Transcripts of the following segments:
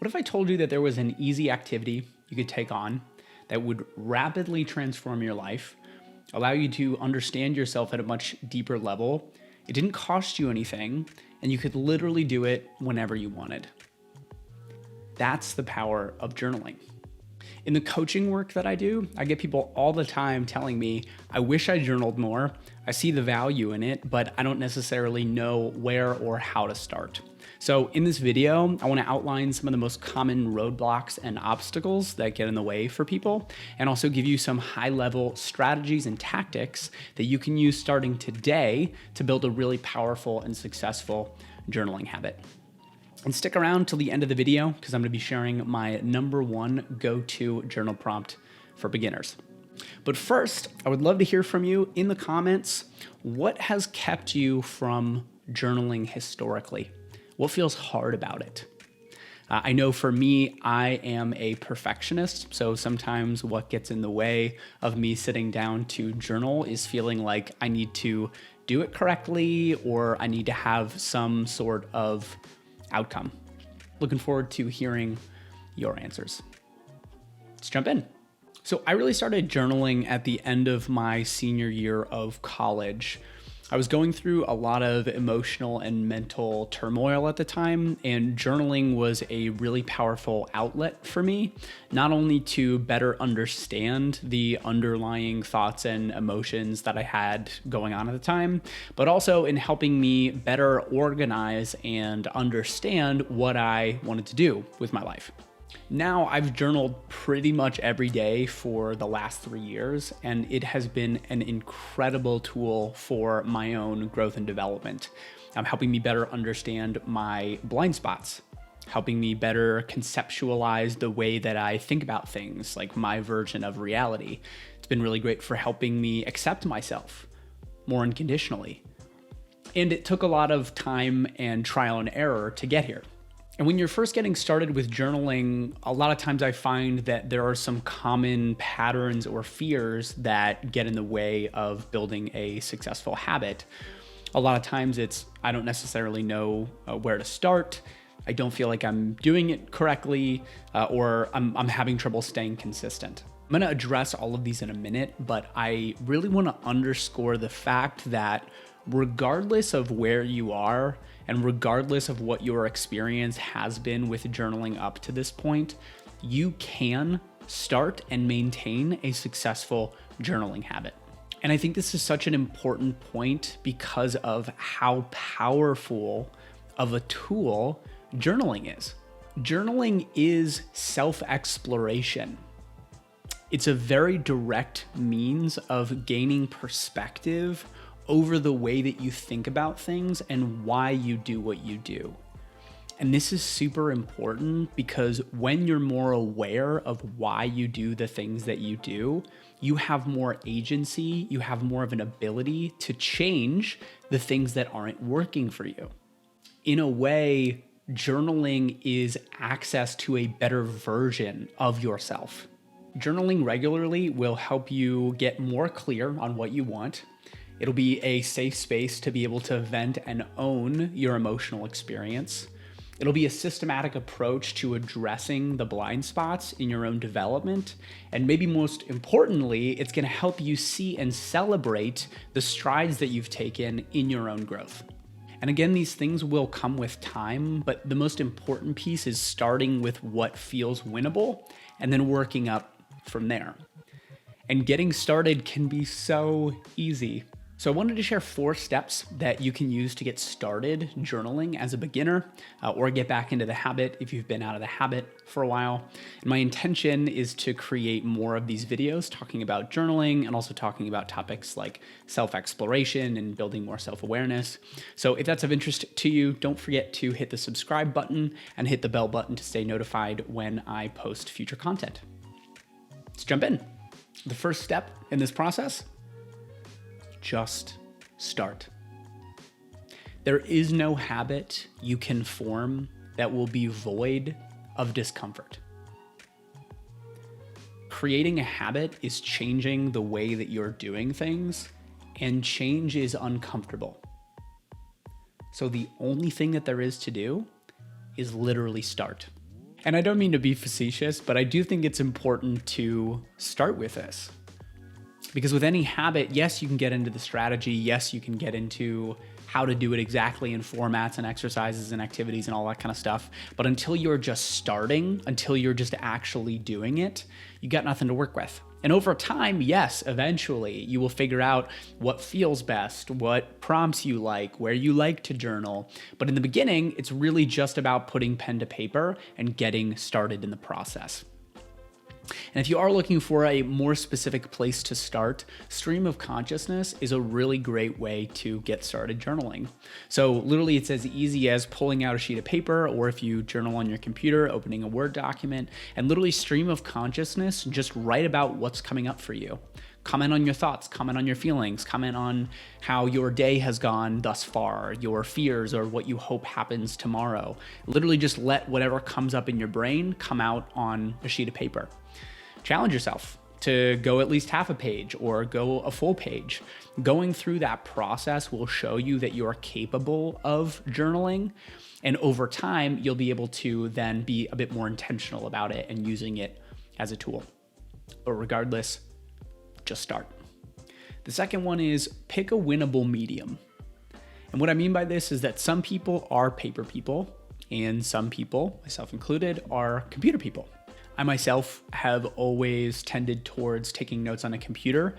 What if I told you that there was an easy activity you could take on that would rapidly transform your life, allow you to understand yourself at a much deeper level? It didn't cost you anything, and you could literally do it whenever you wanted. That's the power of journaling. In the coaching work that I do, I get people all the time telling me, I wish I journaled more. I see the value in it, but I don't necessarily know where or how to start. So in this video, I want to outline some of the most common roadblocks and obstacles that get in the way for people, and also give you some high-level strategies and tactics that you can use starting today to build a really powerful and successful journaling habit. And stick around till the end of the video because I'm going to be sharing my #1 go-to journal prompt for beginners. But first, I would love to hear from you in the comments. What has kept you from journaling historically? What feels hard about it? I know for me, I am a perfectionist, so sometimes what gets in the way of me sitting down to journal is feeling like I need to do it correctly or I need to have some sort of outcome. Looking forward to hearing your answers. Let's jump in. So I really started journaling at the end of my senior year of college. I was going through a lot of emotional and mental turmoil at the time, and journaling was a really powerful outlet for me, not only to better understand the underlying thoughts and emotions that I had going on at the time, but also in helping me better organize and understand what I wanted to do with my life. Now I've journaled pretty much every day for the last 3 years, and it has been an incredible tool for my own growth and development. Helping me better understand my blind spots, helping me better conceptualize the way that I think about things, like my version of reality. It's been really great for helping me accept myself more unconditionally. And it took a lot of time and trial and error to get here. And when you're first getting started with journaling, a lot of times I find that there are some common patterns or fears that get in the way of building a successful habit. A lot of times it's, I don't necessarily know where to start. I don't feel like I'm doing it correctly, or I'm having trouble staying consistent. I'm gonna address all of these in a minute, but I really wanna underscore the fact that regardless of where you are, and regardless of what your experience has been with journaling up to this point, you can start and maintain a successful journaling habit. And I think this is such an important point because of how powerful of a tool journaling is. Journaling is self-exploration. It's a very direct means of gaining perspective over the way that you think about things and why you do what you do. And this is super important because when you're more aware of why you do the things that you do, you have more agency, you have more of an ability to change the things that aren't working for you. In a way, journaling is access to a better version of yourself. Journaling regularly will help you get more clear on what you want. It'll be a safe space to be able to vent and own your emotional experience. It'll be a systematic approach to addressing the blind spots in your own development. And maybe most importantly, it's gonna help you see and celebrate the strides that you've taken in your own growth. And again, these things will come with time, but the most important piece is starting with what feels winnable and then working up from there. And getting started can be so easy. So I wanted to share 4 steps that you can use to get started journaling as a beginner or get back into the habit if you've been out of the habit for a while. And my intention is to create more of these videos talking about journaling and also talking about topics like self-exploration and building more self-awareness. So if that's of interest to you, don't forget to hit the subscribe button and hit the bell button to stay notified when I post future content. Let's jump in. The first step in this process: just start. There is no habit you can form that will be void of discomfort. Creating a habit is changing the way that you're doing things, and change is uncomfortable. So the only thing that there is to do is literally start. And I don't mean to be facetious, but I do think it's important to start with this. Because with any habit, yes, you can get into the strategy. Yes, you can get into how to do it exactly in formats and exercises and activities and all that kind of stuff. But until you're just starting, until you're just actually doing it, you got nothing to work with. And over time, yes, eventually you will figure out what feels best, what prompts you like, where you like to journal. But in the beginning, it's really just about putting pen to paper and getting started in the process. And if you are looking for a more specific place to start, stream of consciousness is a really great way to get started journaling. So literally it's as easy as pulling out a sheet of paper, or if you journal on your computer, opening a Word document, and literally stream of consciousness, just write about what's coming up for you. Comment on your thoughts, comment on your feelings, comment on how your day has gone thus far, your fears, or what you hope happens tomorrow. Literally just let whatever comes up in your brain come out on a sheet of paper. Challenge yourself to go at least half a page or go a full page. Going through that process will show you that you're capable of journaling. And over time, you'll be able to then be a bit more intentional about it and using it as a tool. But regardless, just start. The second one is pick a winnable medium. And what I mean by this is that some people are paper people and some people, myself included, are computer people. I myself have always tended towards taking notes on a computer.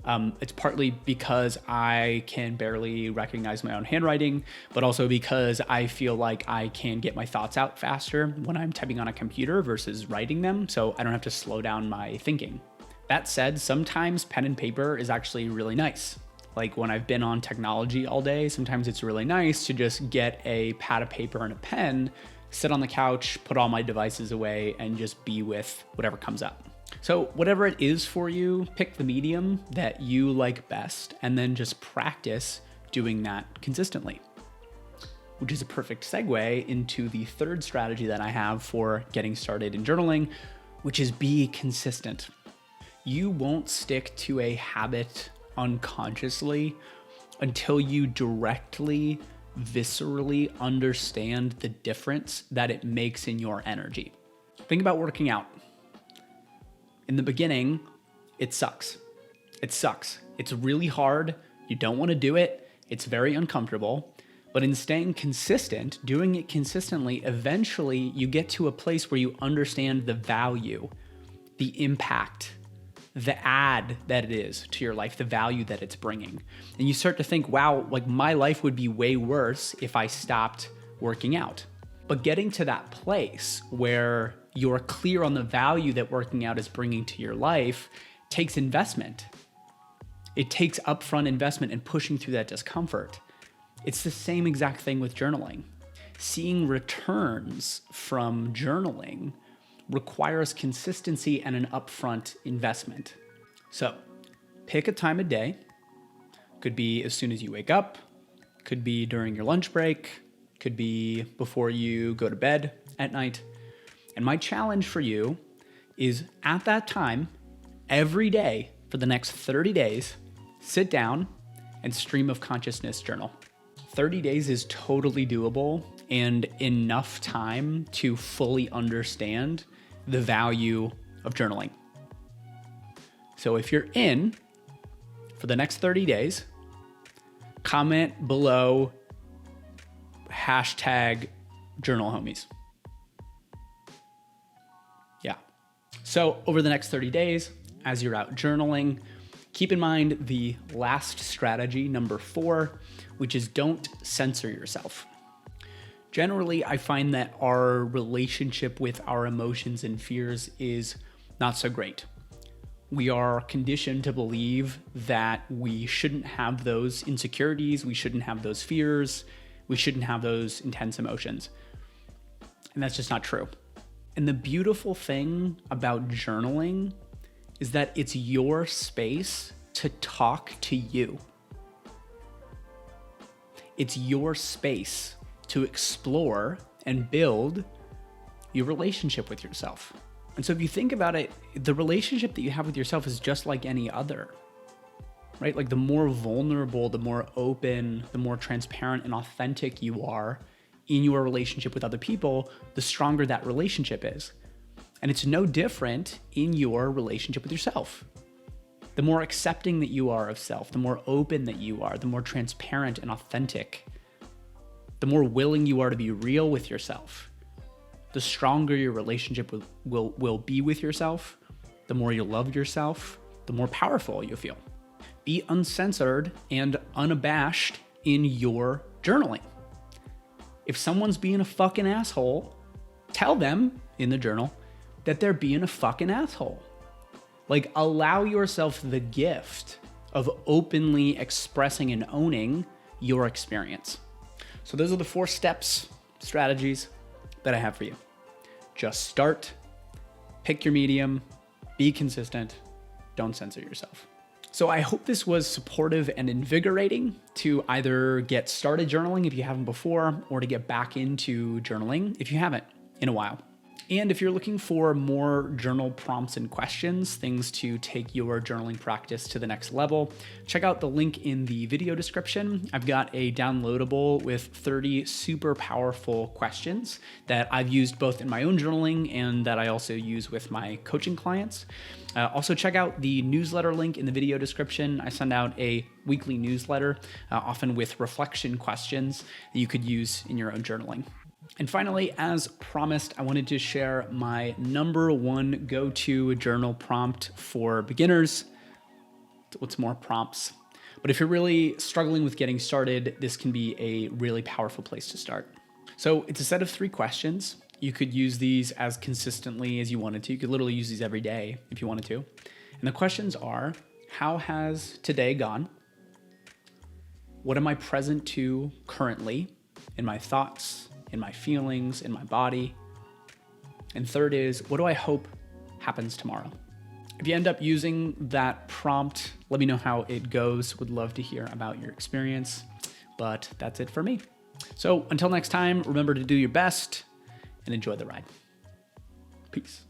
It's partly because I can barely recognize my own handwriting, but also because I feel like I can get my thoughts out faster when I'm typing on a computer versus writing them, so I don't have to slow down my thinking. That said, sometimes pen and paper is actually really nice. Like when I've been on technology all day, sometimes it's really nice to just get a pad of paper and a pen, sit on the couch, put all my devices away, and just be with whatever comes up. So whatever it is for you, pick the medium that you like best, and then just practice doing that consistently. Which is a perfect segue into the third strategy that I have for getting started in journaling, which is be consistent. You won't stick to a habit unconsciously until you directly, viscerally understand the difference that it makes in your energy. Think about working out. In the beginning, it sucks. It sucks. It's really hard. You don't want to do it. It's very uncomfortable. But in staying consistent, doing it consistently, eventually you get to a place where you understand the value, the impact, the add that it is to your life, the value that it's bringing. And you start to think, wow, like my life would be way worse if I stopped working out. But getting to that place where you're clear on the value that working out is bringing to your life takes investment. It takes upfront investment and pushing through that discomfort. It's the same exact thing with journaling. Seeing returns from journaling requires consistency and an upfront investment. So pick a time of day. Could be as soon as you wake up, could be during your lunch break, could be before you go to bed at night. And my challenge for you is at that time, every day for the next 30 days, sit down and stream of consciousness journal. 30 days is totally doable and enough time to fully understand the value of journaling. So if you're in for the next 30 days, comment below #journalhomies. Yeah. So over the next 30 days, as you're out journaling, keep in mind the last strategy, number 4, which is don't censor yourself. Generally, I find that our relationship with our emotions and fears is not so great. We are conditioned to believe that we shouldn't have those insecurities, we shouldn't have those fears, we shouldn't have those intense emotions. And that's just not true. And the beautiful thing about journaling is that it's your space to talk to you. It's your space to explore and build your relationship with yourself. And so if you think about it, the relationship that you have with yourself is just like any other, right? Like the more vulnerable, the more open, the more transparent and authentic you are in your relationship with other people, the stronger that relationship is. And it's no different in your relationship with yourself. The more accepting that you are of self, the more open that you are, the more transparent and authentic, the more willing you are to be real with yourself, the stronger your relationship will be with yourself, the more you'll love yourself, the more powerful you'll feel. Be uncensored and unabashed in your journaling. If someone's being a fucking asshole, tell them in the journal that they're being a fucking asshole. Like, allow yourself the gift of openly expressing and owning your experience. So those are the 4 steps, strategies that I have for you. Just start, pick your medium, be consistent, don't censor yourself. So I hope this was supportive and invigorating to either get started journaling if you haven't before, or to get back into journaling if you haven't in a while. And if you're looking for more journal prompts and questions, things to take your journaling practice to the next level, check out the link in the video description. I've got a downloadable with 30 super powerful questions that I've used both in my own journaling and that I also use with my coaching clients. Also check out the newsletter link in the video description. I send out a weekly newsletter, often with reflection questions that you could use in your own journaling. And finally, as promised, I wanted to share my #1 go-to journal prompt for beginners. What's more, prompts? But if you're really struggling with getting started, this can be a really powerful place to start. So it's a set of 3 questions. You could use these as consistently as you wanted to. You could literally use these every day if you wanted to. And the questions are, how has today gone? What am I present to currently in my thoughts, in my feelings, in my body? And third is, what do I hope happens tomorrow? If you end up using that prompt, let me know how it goes. Would love to hear about your experience, but that's it for me. So until next time, remember to do your best and enjoy the ride. Peace.